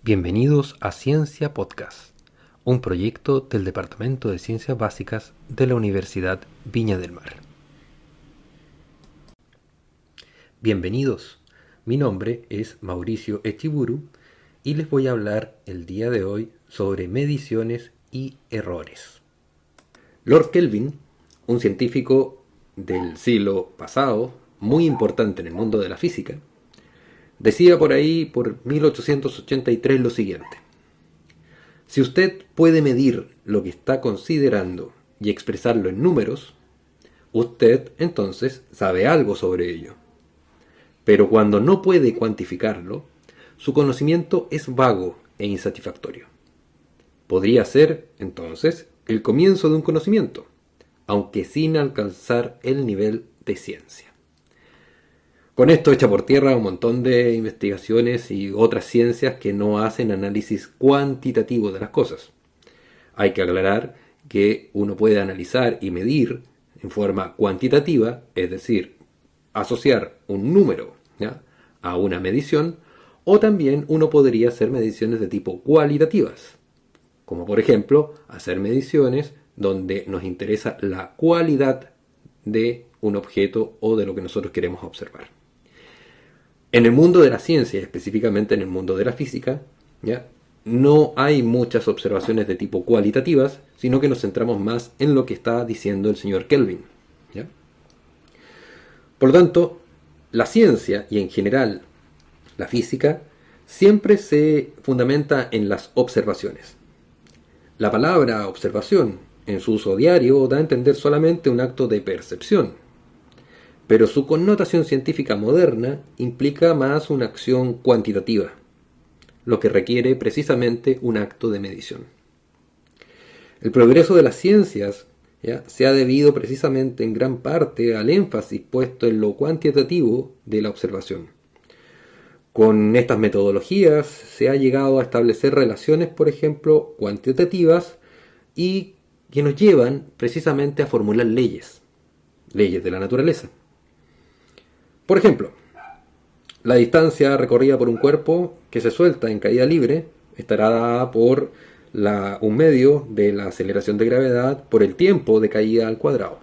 Bienvenidos a Ciencia Podcast, un proyecto del Departamento de Ciencias Básicas de la Universidad Viña del Mar. Bienvenidos, mi nombre es Mauricio Echiburu y les voy a hablar el día de hoy sobre mediciones y errores. Lord Kelvin, un científico del siglo pasado, muy importante en el mundo de la física, decía por ahí, por 1883, lo siguiente: si usted puede medir lo que está considerando y expresarlo en números, usted entonces sabe algo sobre ello. Pero cuando no puede cuantificarlo, su conocimiento es vago e insatisfactorio. Podría ser, entonces, el comienzo de un conocimiento, aunque sin alcanzar el nivel de ciencia. Con esto echa por tierra un montón de investigaciones y otras ciencias que no hacen análisis cuantitativo de las cosas. Hay que aclarar que uno puede analizar y medir en forma cuantitativa, es decir, asociar un número, ¿ya?, a una medición, o también uno podría hacer mediciones de tipo cualitativas, como por ejemplo hacer mediciones donde nos interesa la cualidad de un objeto o de lo que nosotros queremos observar. En el mundo de la ciencia, específicamente en el mundo de la física, ¿ya?, no hay muchas observaciones de tipo cualitativas, sino que nos centramos más en lo que está diciendo el señor Kelvin, ¿ya? Por lo tanto, la ciencia y en general la física siempre se fundamenta en las observaciones. La palabra observación en su uso diario da a entender solamente un acto de percepción, pero su connotación científica moderna implica más una acción cuantitativa, lo que requiere precisamente un acto de medición. El progreso de las ciencias, ¿ya?, se ha debido precisamente en gran parte al énfasis puesto en lo cuantitativo de la observación. Con estas metodologías se ha llegado a establecer relaciones, por ejemplo, cuantitativas y que nos llevan precisamente a formular leyes de la naturaleza. Por ejemplo, la distancia recorrida por un cuerpo que se suelta en caída libre estará dada por un medio de la aceleración de gravedad por el tiempo de caída al cuadrado.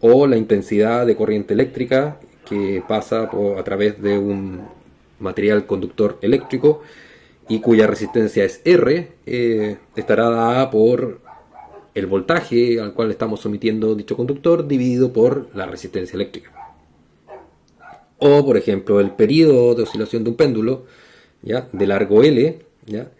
O la intensidad de corriente eléctrica que pasa a través de un material conductor eléctrico y cuya resistencia es R, estará dada por el voltaje al cual estamos sometiendo dicho conductor dividido por la resistencia eléctrica. O, por ejemplo, el período de oscilación de un péndulo, ¿ya?, de largo L, ¿ya?,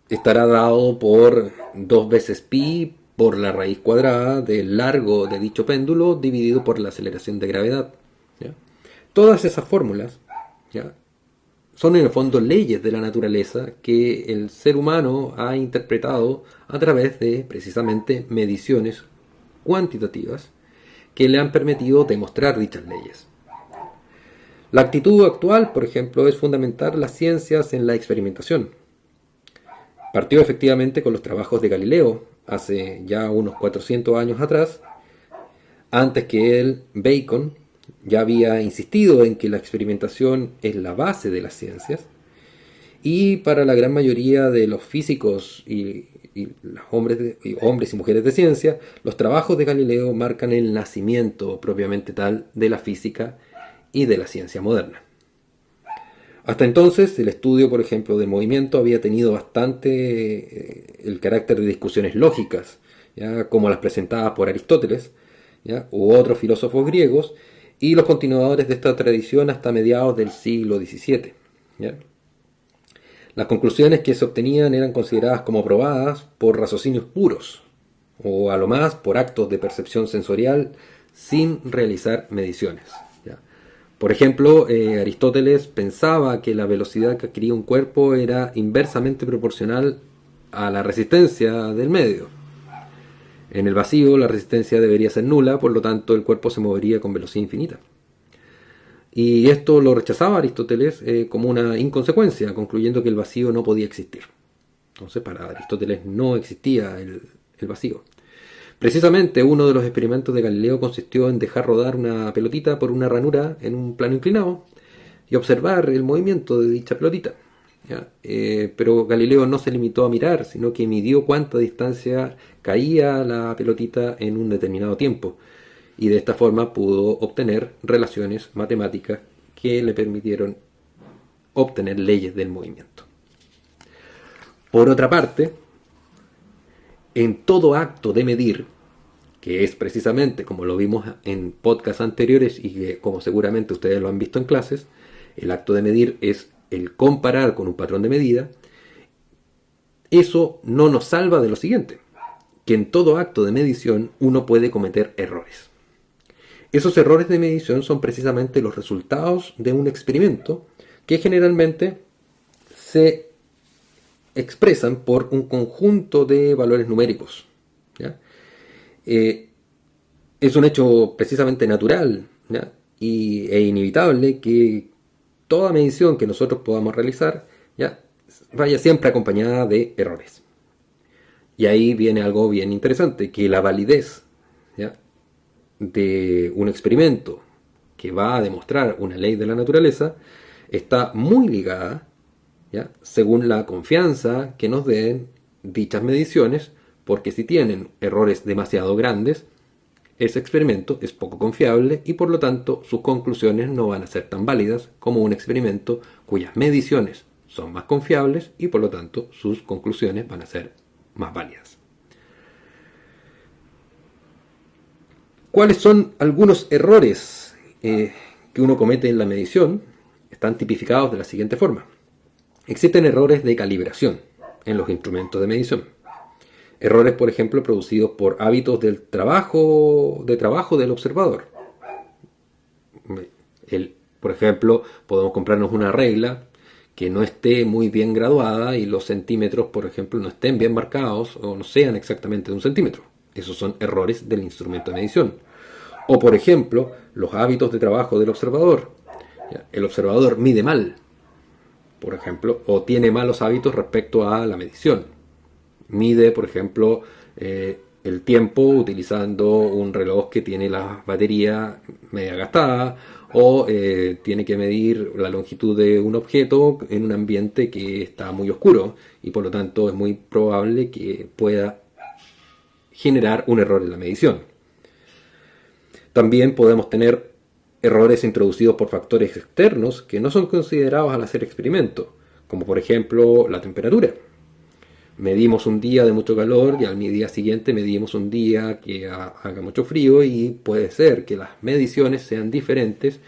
estará dado por 2 veces pi por la raíz cuadrada del largo de dicho péndulo dividido por la aceleración de gravedad, ¿ya? Todas esas fórmulas, ¿ya?, son en el fondo leyes de la naturaleza que el ser humano ha interpretado a través de precisamente mediciones cuantitativas que le han permitido demostrar dichas leyes. La actitud actual, por ejemplo, es fundamentar las ciencias en la experimentación. Partió efectivamente con los trabajos de Galileo, hace ya unos 400 años atrás. Antes que él, Bacon ya había insistido en que la experimentación es la base de las ciencias. Y para la gran mayoría de los físicos y los hombres y mujeres de ciencia, los trabajos de Galileo marcan el nacimiento propiamente tal de la física y de la ciencia moderna. Hasta entonces, el estudio, por ejemplo, del movimiento había tenido bastante el carácter de discusiones lógicas, ¿ya?, como las presentadas por Aristóteles, ¿ya?, u otros filósofos griegos, y los continuadores de esta tradición hasta mediados del siglo XVII, ¿ya? Las conclusiones que se obtenían eran consideradas como probadas por raciocinios puros, o a lo más por actos de percepción sensorial sin realizar mediciones. Por ejemplo, Aristóteles pensaba que la velocidad que adquiría un cuerpo era inversamente proporcional a la resistencia del medio. En el vacío la resistencia debería ser nula, por lo tanto el cuerpo se movería con velocidad infinita. Y esto lo rechazaba Aristóteles como una inconsecuencia, concluyendo que el vacío no podía existir. Entonces, para Aristóteles no existía el vacío. Precisamente uno de los experimentos de Galileo consistió en dejar rodar una pelotita por una ranura en un plano inclinado y observar el movimiento de dicha pelotita. ¿ya? Pero Galileo no se limitó a mirar, sino que midió cuánta distancia caía la pelotita en un determinado tiempo. Y de esta forma pudo obtener relaciones matemáticas que le permitieron obtener leyes del movimiento. Por otra parte, en todo acto de medir, que es precisamente como lo vimos en podcasts anteriores y que como seguramente ustedes lo han visto en clases, el acto de medir es el comparar con un patrón de medida. Eso no nos salva de lo siguiente, que en todo acto de medición uno puede cometer errores. Esos errores de medición son precisamente los resultados de un experimento que generalmente se expresan por un conjunto de valores numéricos, ¿ya? Es un hecho precisamente natural, ¿ya? E inevitable que toda medición que nosotros podamos realizar, ¿ya?, vaya siempre acompañada de errores. Y ahí viene algo bien interesante, que la validez, ¿ya?, de un experimento que va a demostrar una ley de la naturaleza está muy ligada, ¿ya?, según la confianza que nos den dichas mediciones, porque si tienen errores demasiado grandes, ese experimento es poco confiable y por lo tanto sus conclusiones no van a ser tan válidas como un experimento cuyas mediciones son más confiables y por lo tanto sus conclusiones van a ser más válidas. ¿Cuáles son algunos errores que uno comete en la medición? Están tipificados de la siguiente forma. Existen errores de calibración en los instrumentos de medición. Errores, por ejemplo, producidos por hábitos de trabajo del observador. Por ejemplo, podemos comprarnos una regla que no esté muy bien graduada y los centímetros, por ejemplo, no estén bien marcados o no sean exactamente de un centímetro. Esos son errores del instrumento de medición. O, por ejemplo, los hábitos de trabajo del observador. El observador mide mal, por ejemplo, o tiene malos hábitos respecto a la medición. Mide, por ejemplo, el tiempo utilizando un reloj que tiene la batería media gastada, o tiene que medir la longitud de un objeto en un ambiente que está muy oscuro y por lo tanto es muy probable que pueda generar un error en la medición. También podemos tener errores introducidos por factores externos que no son considerados al hacer experimento, como por ejemplo la temperatura. Medimos un día de mucho calor y al día siguiente medimos un día que haga mucho frío y puede ser que las mediciones sean diferentes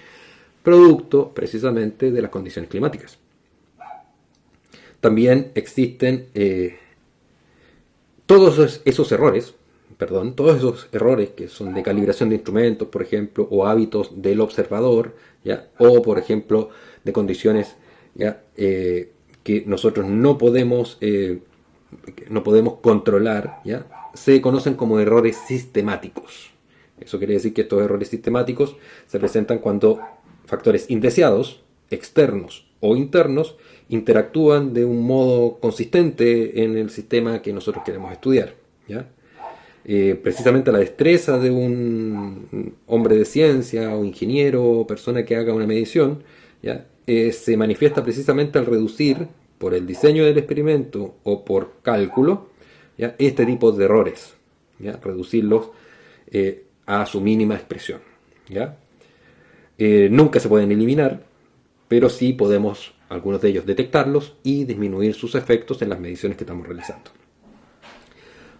producto precisamente de las condiciones climáticas. También existen todos esos errores que son de calibración de instrumentos, por ejemplo, o hábitos del observador, ¿ya?, o por ejemplo de condiciones, ¿ya?, que nosotros no podemos controlar, ¿ya?, se conocen como errores sistemáticos. Eso quiere decir que estos errores sistemáticos se presentan cuando factores indeseados, externos o internos, interactúan de un modo consistente en el sistema que nosotros queremos estudiar, ¿ya? Precisamente la destreza de un hombre de ciencia o ingeniero o persona que haga una medición, ¿ya?, se manifiesta precisamente al reducir, por el diseño del experimento o por cálculo, ¿ya?, este tipo de errores, ¿ya?, reducirlos a su mínima expresión, ¿ya? Nunca se pueden eliminar, pero sí podemos, algunos de ellos, detectarlos y disminuir sus efectos en las mediciones que estamos realizando.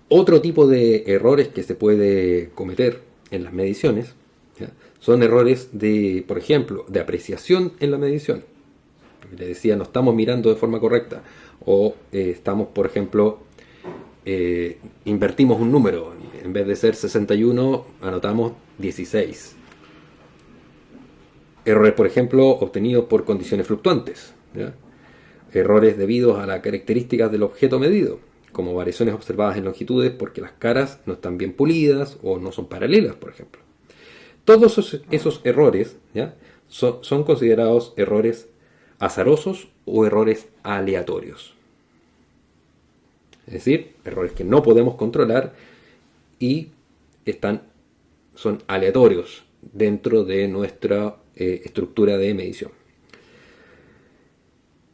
Otro tipo de errores que se puede cometer en las mediciones, ¿ya?, son errores de, por ejemplo, de apreciación en la medición. Le decía, no estamos mirando de forma correcta, o estamos, por ejemplo, invertimos un número, en vez de ser 61 anotamos 16. Errores, por ejemplo, obtenidos por condiciones fluctuantes, ¿ya? Errores debidos a las características del objeto medido, como variaciones observadas en longitudes porque las caras no están bien pulidas o no son paralelas, por ejemplo. Todos esos errores, ¿ya?, son considerados errores azarosos o errores aleatorios. Es decir, errores que no podemos controlar y son aleatorios dentro de nuestra estructura de medición.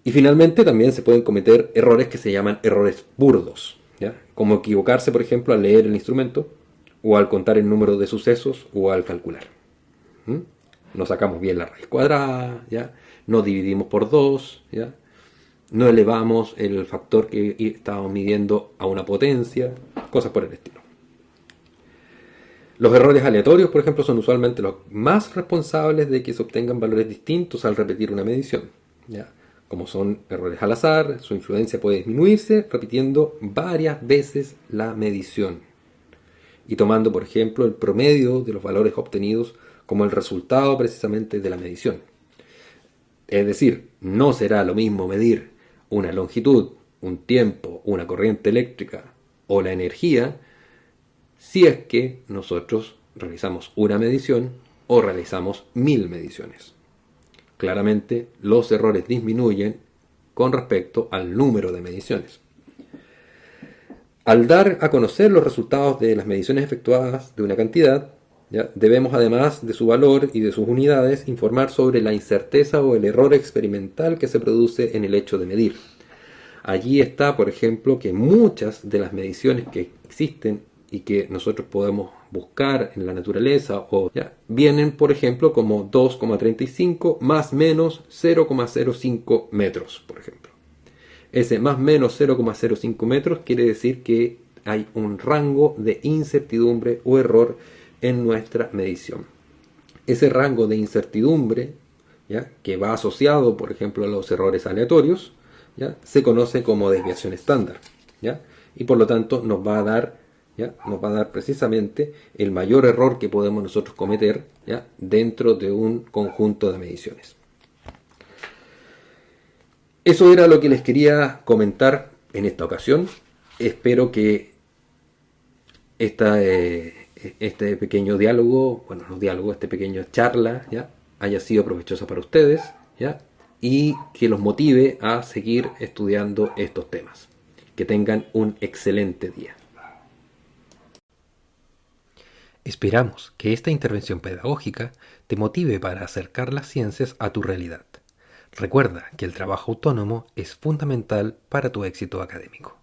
Y finalmente también se pueden cometer errores que se llaman errores burdos, ¿ya? Como equivocarse, por ejemplo, al leer el instrumento, o al contar el número de sucesos, o al calcular. ¿Mm? No sacamos bien la raíz cuadrada, ¿ya? No dividimos por 2, ¿ya? No elevamos el factor que estábamos midiendo a una potencia, cosas por el estilo. Los errores aleatorios, por ejemplo, son usualmente los más responsables de que se obtengan valores distintos al repetir una medición, ¿ya? Como son errores al azar, su influencia puede disminuirse repitiendo varias veces la medición y tomando, por ejemplo, el promedio de los valores obtenidos como el resultado precisamente de la medición. Es decir, no será lo mismo medir una longitud, un tiempo, una corriente eléctrica o la energía si es que nosotros realizamos una medición o realizamos 1000 mediciones. Claramente, los errores disminuyen con respecto al número de mediciones. Al dar a conocer los resultados de las mediciones efectuadas de una cantidad, ¿ya? Debemos, además de su valor y de sus unidades, informar sobre la incerteza o el error experimental que se produce en el hecho de medir. Allí está, por ejemplo, que muchas de las mediciones que existen y que nosotros podemos buscar en la naturaleza ¿ya? Vienen, por ejemplo, como 2,35 más menos 0,05 metros, por ejemplo. Ese más menos 0,05 metros quiere decir que hay un rango de incertidumbre o error en nuestra medición. Ese rango de incertidumbre, ¿ya? Que va asociado, por ejemplo, a los errores aleatorios, ¿ya? Se conoce como desviación estándar, ¿ya? Y por lo tanto nos va a dar precisamente el mayor error que podemos nosotros cometer, ¿ya? Dentro de un conjunto de mediciones. Eso era lo que les quería comentar en esta ocasión. Espero que este pequeño diálogo, este pequeño charla, ¿ya? Haya sido provechosa para ustedes, ¿ya? Y que los motive a seguir estudiando estos temas. Que tengan un excelente día. Esperamos que esta intervención pedagógica te motive para acercar las ciencias a tu realidad. Recuerda que el trabajo autónomo es fundamental para tu éxito académico.